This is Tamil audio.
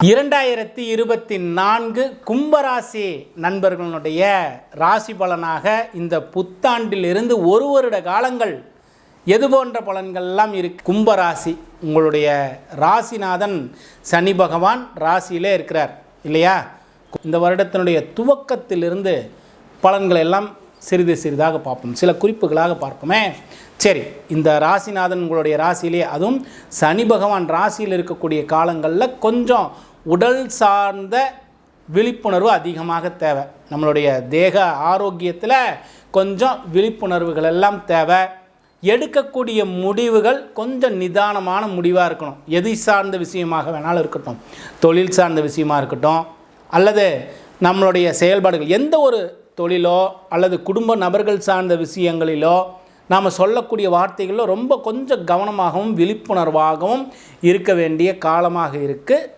2024 கும்பராசி நண்பர்களுடைய ராசி பலனாக இந்த புத்தாண்டிலிருந்து ஒரு வருட காலங்கள் எது போன்ற பலன்கள்லாம் இருக்கு. கும்பராசி உங்களுடைய ராசிநாதன் சனி பகவான் ராசியிலே இருக்கிறார் இல்லையா. இந்த வருடத்தினுடைய துவக்கத்திலிருந்து பலன்கள் எல்லாம் சிறிது சிறிதாக பார்ப்போம், சில குறிப்புகளாக பார்ப்போமே. சரி, இந்த ராசிநாதன் உங்களுடைய ராசியிலே, அதுவும் சனி பகவான் ராசியில் இருக்கக்கூடிய காலங்களில் கொஞ்சம் உடல் சார்ந்த விழிப்புணர்வு அதிகமாக தேவை. நம்மளுடைய தேக ஆரோக்கியத்தில் கொஞ்சம் விழிப்புணர்வுகள் எல்லாம் தேவை. எடுக்கக்கூடிய முடிவுகள் கொஞ்சம் நிதானமான முடிவாக இருக்கணும். எது சார்ந்த விஷயமாக வேணாலும் இருக்கட்டும், தொழில் சார்ந்த விஷயமாக இருக்கட்டும், அல்லது நம்மளுடைய செயல்பாடுகள் எந்த ஒரு தொழிலோ அல்லது குடும்ப நபர்கள் சார்ந்த விஷயங்களிலோ நாம் சொல்லக்கூடிய வார்த்தைகளில் ரொம்ப கொஞ்சம் கவனமாகவும் விழிப்புணர்வாகவும் இருக்க வேண்டிய காலமாக இருக்குது